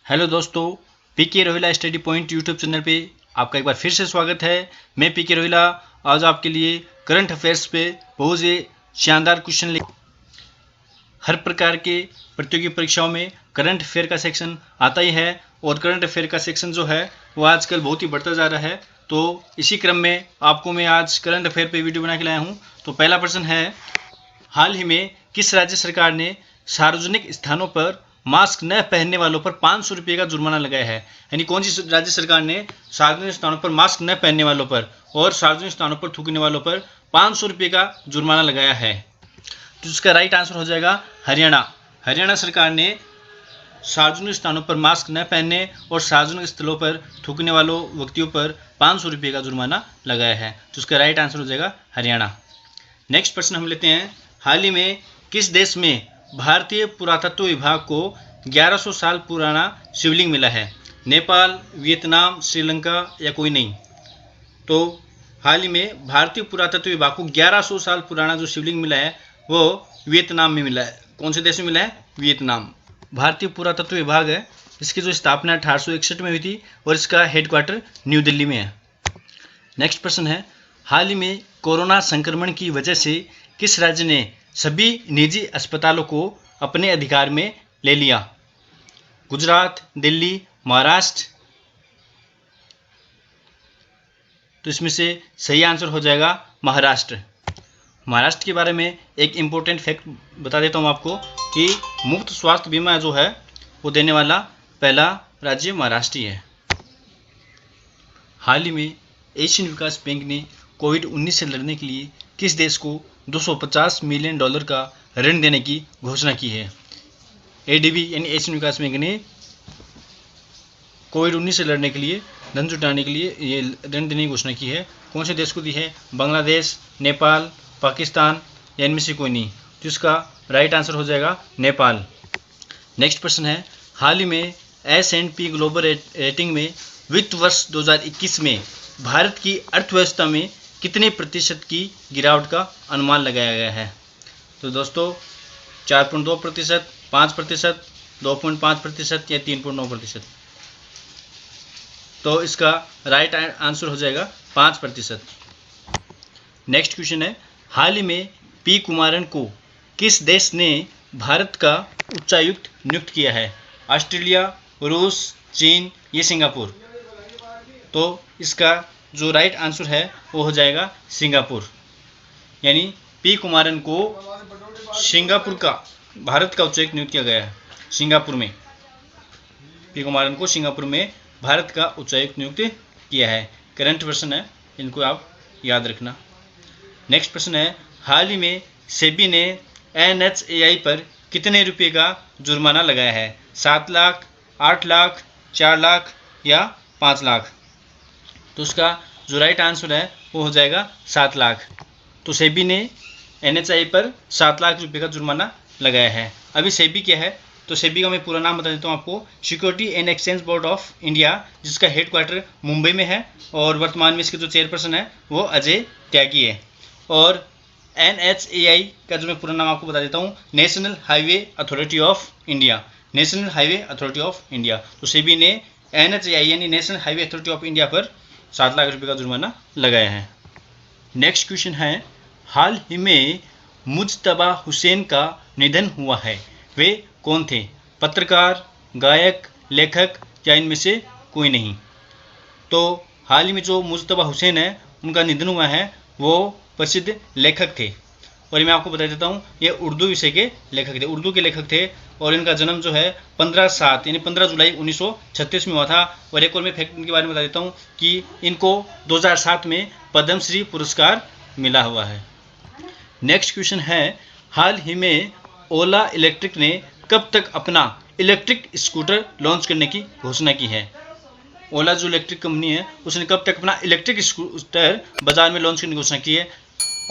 Hello दोस्तों, PK Rohila study point YouTube channel पे आपका एक बार फिर से स्वागत है। मैं पीके रोहिला आज आपके लिए करंट अफेयर्स पे बहुत से शानदार क्वेश्चन ले हर प्रकार के प्रतियोगी परीक्षाओं में करंट अफेयर का सेक्शन आता ही है और करंट अफेयर का सेक्शन जो है वो आजकल बहुत ही बढ़ता जा रहा है। तो इसी क्रम में आपको मैं आज करंट अफेयर पे वीडियो बना के लाया हूँ। तो पहला प्रश्न है, हाल ही में किस राज्य सरकार ने सार्वजनिक स्थानों पर मास्क न पहनने वालों पर 500 रुपये का जुर्माना लगाया है? यानी कौन सी राज्य सरकार ने सार्वजनिक स्थानों पर मास्क न पहनने वालों पर और सार्वजनिक स्थानों पर थूकने वालों पर 500 रुपये का जुर्माना लगाया है? तो इसका राइट आंसर हो जाएगा हरियाणा। हरियाणा सरकार ने सार्वजनिक स्थानों पर मास्क न पहनने और सार्वजनिक स्थलों पर थूकने वालों व्यक्तियों पर 500 रुपये का जुर्माना लगाया है। तो इसका राइट आंसर हो जाएगा हरियाणा। नेक्स्ट प्रश्न हम लेते हैं, हाल ही में किस देश में भारतीय पुरातत्व विभाग को 1100 साल पुराना शिवलिंग मिला है? नेपाल, वियतनाम, श्रीलंका या कोई नहीं? तो हाल ही में भारतीय पुरातत्व विभाग को 1100 साल पुराना जो शिवलिंग मिला है वो वियतनाम में मिला है। कौन से देश में मिला है? वियतनाम। भारतीय पुरातत्व विभाग है, इसकी जो स्थापना 1861 में हुई थी और इसका हेडक्वार्टर न्यू दिल्ली में है। नेक्स्ट प्रश्न है, हाल ही में कोरोना संक्रमण की वजह से किस राज्य ने सभी निजी अस्पतालों को अपने अधिकार में ले लिया? गुजरात, दिल्ली, महाराष्ट्र? तो इसमें से सही आंसर हो जाएगा महाराष्ट्र। महाराष्ट्र के बारे में एक इम्पोर्टेंट फैक्ट बता देता हूँ आपको कि मुफ्त स्वास्थ्य बीमा जो है वो देने वाला पहला राज्य महाराष्ट्र ही है। हाल ही में एशियन विकास बैंक ने कोविड-19 से लड़ने के लिए किस देश को $250 मिलियन का ऋण देने की घोषणा की है? एडीबी यानी एशियन विकास बैंक ने कोविड-19 से लड़ने के लिए धन जुटाने के लिए ये ऋण देने की घोषणा की है। कौन से देश को दी है? बांग्लादेश, नेपाल, पाकिस्तान या इनमें से कोई नहीं? तो इसका राइट आंसर हो जाएगा नेपाल। नेक्स्ट प्रश्न है, हाल ही में S&P ग्लोबल रेटिंग में वित्त वर्ष 2021 में भारत की अर्थव्यवस्था में कितने प्रतिशत की गिरावट का अनुमान लगाया गया है? तो दोस्तों 4.2%, 5%, 2.5% या 3.9%? तो इसका राइट आंसर हो जाएगा 5%। नेक्स्ट क्वेश्चन है, हाल ही में पी कुमारन को किस देश ने भारत का उच्चायुक्त नियुक्त किया है? ऑस्ट्रेलिया, रूस, चीन या सिंगापुर? तो इसका जो राइट आंसर है वो हो जाएगा सिंगापुर। यानी पी कुमारन को सिंगापुर का भारत का उच्चायुक्त नियुक्त किया गया है। सिंगापुर में पी कुमारन को सिंगापुर में भारत का उच्चायुक्त नियुक्त किया है। करंट प्रश्न है, इनको आप याद रखना। नेक्स्ट प्रश्न है, हाल ही में सेबी ने NHAI पर कितने रुपये का जुर्माना लगाया है? 7 लाख, 8 लाख, 4 लाख या 5 लाख? तो उसका जो राइट आंसर है वो हो जाएगा 7 लाख। तो सेबी ने NHAI पर 7 लाख रुपये का जुर्माना लगाया है। अभी सेबी क्या है? तो सेबी का मैं पूरा नाम बता देता हूँ आपको, security and exchange board of India, जिसका हेडक्वार्टर मुंबई में है और वर्तमान में इसके जो चेयरपर्सन है वो अजय त्यागी है। और NHAI का जो मैं पूरा नाम आपको बता देता हूँ, national highway authority of India. National highway authority of India. तो सेबी ने NHAI यानी national highway authority of India पर 7 लाख रुपये का जुर्माना लगाया है। नेक्स्ट क्वेश्चन है, हाल ही में मुज्तबा हुसैन का निधन हुआ है, वे कौन थे? पत्रकार, गायक, लेखक या इनमें से कोई नहीं? तो हाल ही में जो मुज्तबा हुसैन है उनका निधन हुआ है वो प्रसिद्ध लेखक थे। और ये मैं आपको बता देता हूँ, ये उर्दू विषय के लेखक थे, उर्दू के लेखक थे। और इनका जन्म जो है 15/7 यानी 15 जुलाई 1936 में हुआ था। और एक और मैं फैक्ट इनके बारे में बता देता हूँ कि इनको 2007 में पद्मश्री पुरस्कार मिला हुआ है। नेक्स्ट क्वेश्चन है, हाल ही में ओला इलेक्ट्रिक ने कब तक अपना इलेक्ट्रिक स्कूटर लॉन्च करने की घोषणा की है? ओला जो इलेक्ट्रिक कंपनी है उसने कब तक अपना इलेक्ट्रिक स्कूटर बाजार में लॉन्च करने की घोषणा की है?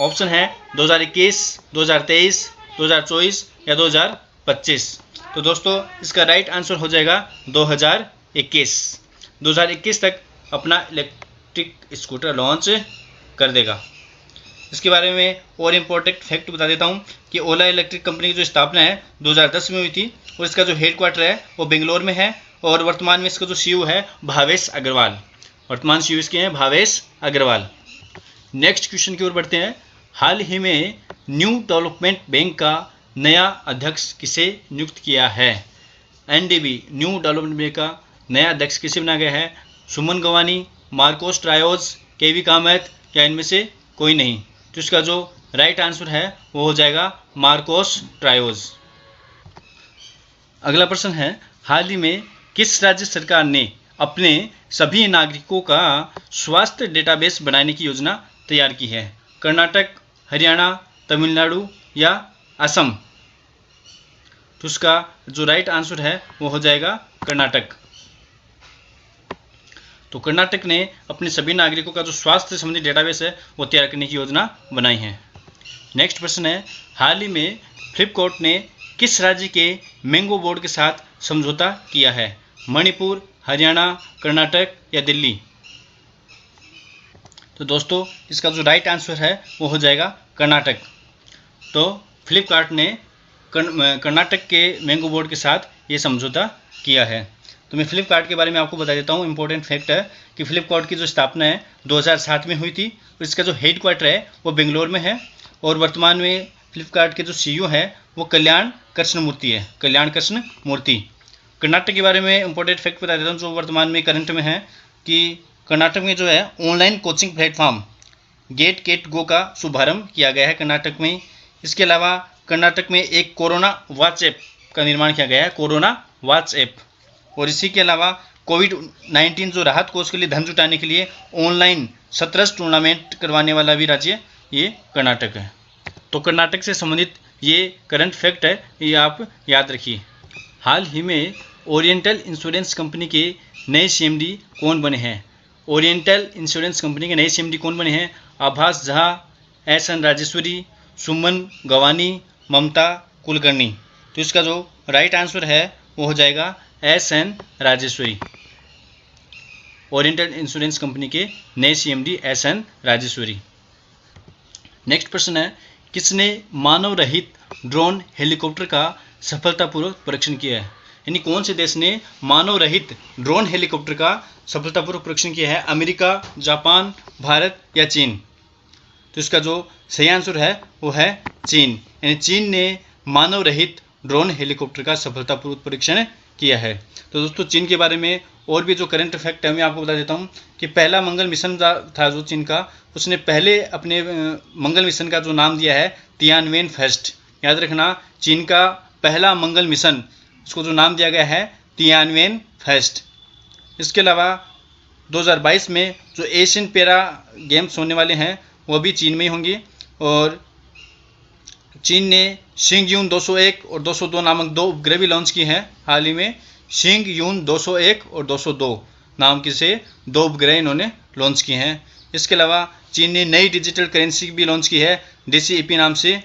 ऑप्शन है 2021, 2023, 2024 या 2025? तो दोस्तों इसका राइट आंसर हो जाएगा 2021। 2021 तक अपना इलेक्ट्रिक स्कूटर लॉन्च कर देगा। इसके बारे में और इम्पोर्टेंट फैक्ट बता देता हूँ कि ओला इलेक्ट्रिक कंपनी की जो स्थापना है 2010 में हुई थी और इसका जो हेडक्वार्टर है वो बेंगलोर में है और वर्तमान में इसका जो सीईओ है भावेश अग्रवाल। वर्तमान सीईओ इसके हैं भावेश अग्रवाल। नेक्स्ट क्वेश्चन की ओर बढ़ते हैं। हाल ही में न्यू डेवलपमेंट बैंक का नया अध्यक्ष किसे नियुक्त किया है? एनडीबी न्यू डेवलपमेंट बैंक का नया अध्यक्ष किसे बनाया गया है? सुमन गवानी, मार्कोस ट्रायोज, केवी कामत या इनमें से कोई नहीं। तो इसका जो राइट आंसर है वो हो जाएगा मार्कोस ट्रायोज। अगला प्रश्न है, हाल ही में किस राज्य सरकार ने अपने सभी नागरिकों का स्वास्थ्य डेटाबेस बनाने की योजना तैयार की है? कर्नाटक, हरियाणा, तमिलनाडु या असम? तो उसका जो राइट आंसर है वो हो जाएगा कर्नाटक। तो कर्नाटक ने अपने सभी नागरिकों का जो स्वास्थ्य संबंधी डेटाबेस है वो तैयार करने की योजना बनाई है। नेक्स्ट प्रश्न है, हाल ही में फ्लिपकार्ट ने किस राज्य के मैंगो बोर्ड के साथ समझौता किया है? मणिपुर, हरियाणा, कर्नाटक या दिल्ली? तो दोस्तों इसका जो राइट आंसर है वो हो जाएगा कर्नाटक। तो फ्लिपकार्ट ने कर्नाटक के मैंगो बोर्ड के साथ ये समझौता किया है। तो मैं फ्लिपकार्ट के बारे में आपको बता देता हूँ। इंपॉर्टेंट फैक्ट है कि फ्लिपकार्ट की जो स्थापना है 2007 में हुई थी और इसका जो हेडक्वार्टर है वो बेंगलोर में है और वर्तमान में फ्लिपकार्ट के जो सीईओ है वो कल्याण कृष्णमूर्ति है। कल्याण कृष्णमूर्ति। कर्नाटक के बारे में इंपॉर्टेंट फैक्ट बता देता हूँ जो वर्तमान में करंट में है कि कर्नाटक में जो है online coaching platform get go का शुभारंभ किया गया है कर्नाटक में। इसके अलावा कर्नाटक में एक कोरोना वॉच ऐप का निर्माण किया गया है, कोरोना वॉच ऐप। और इसी के अलावा कोविड-19 जो राहत कोष के लिए धन जुटाने के लिए ऑनलाइन शतरंज टूर्नामेंट करवाने वाला भी राज्य ये कर्नाटक है। तो कर्नाटक से संबंधित ये करंट फैक्ट है, ये आप याद रखिए। हाल ही में ओरिएंटल इंश्योरेंस कंपनी के नए सीएमडी कौन बने हैं? ओरिएंटल इंश्योरेंस कंपनी के नए सीएमडी कौन बने हैं? आभास झा, एसएन राजेश्वरी, सुमन गवानी, ममता कुलकर्णी? तो इसका जो राइट आंसर है वो हो जाएगा SN Rajeshwari. Oriental insurance company के नए सीएमडी एसएन राजेश्वरी। नेक्स्ट प्रश्न है, किसने मानव रहित ड्रोन हेलीकॉप्टर का सफलतापूर्वक परीक्षण किया है? यानी कौन से देश ने मानव रहित ड्रोन हेलीकॉप्टर का सफलतापूर्वक परीक्षण किया है? अमेरिका, जापान, भारत या चीन? तो इसका जो सही आंसर है वो है चीन। यानी चीन ने मानव रहित ड्रोन हेलीकॉप्टर का सफलतापूर्वक परीक्षण किया है। तो दोस्तों चीन के बारे में और भी जो करंट फैक्ट है मैं आपको बता देता हूँ कि पहला मंगल मिशन था जो चीन का, उसने पहले अपने मंगल मिशन का जो नाम दिया है तियानवेन फर्स्ट। याद रखना, चीन का पहला मंगल मिशन उसको जो नाम दिया गया है तियानवेन फर्स्ट। इसके अलावा 2022 में जो एशियन पैरा गेम्स होने वाले हैं वो भी चीन में ही होंगे और चीन ने शिंगयून 201 और 202 नामक दो उपग्रह भी लॉन्च किए हैं हाल ही में। शिंगयून 201 और 202 नाम के से दो उपग्रह इन्होंने लॉन्च किए हैं। इसके अलावा चीन ने नई डिजिटल करेंसी भी लॉन्च की है DCEP नाम से।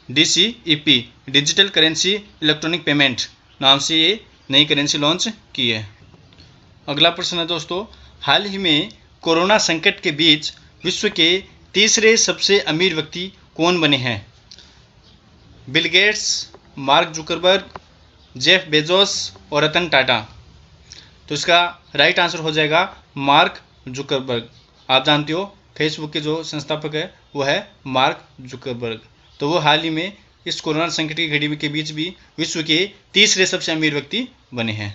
DCEP digital currency electronic payment नाम से ये नई करेंसी लॉन्च की है। अगला प्रश्न है दोस्तों, हाल ही में कोरोना संकट के बीच विश्व के तीसरे सबसे अमीर व्यक्ति कौन बने हैं? Bill Gates, mark Zuckerberg, Jeff Bezos और रतन टाटा? तो इसका राइट आंसर हो जाएगा मार्क जुकरबर्ग। आप जानते हो फेसबुक के जो संस्थापक है वो है मार्क जुकरबर्ग। तो वो हाल ही में इस कोरोना संकट की घड़ी के बीच भी विश्व के तीसरे सबसे अमीर व्यक्ति बने हैं।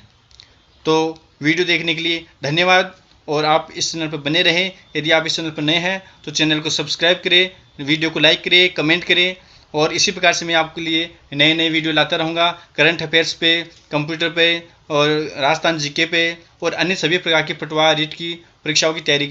तो वीडियो देखने के लिए धन्यवाद और आप इस चैनल पर बने रहें। यदि आप इस चैनल पर नए हैं तो चैनल को सब्सक्राइब करें, वीडियो को लाइक करें, कमेंट करें और इसी प्रकार से मैं आपके लिए नए नए वीडियो लाता रहूँगा करंट अफेयर्स पे, कंप्यूटर पे और राजस्थान जीके पे और अन्य सभी प्रकार की पटवार रीट की परीक्षाओं की तैयारी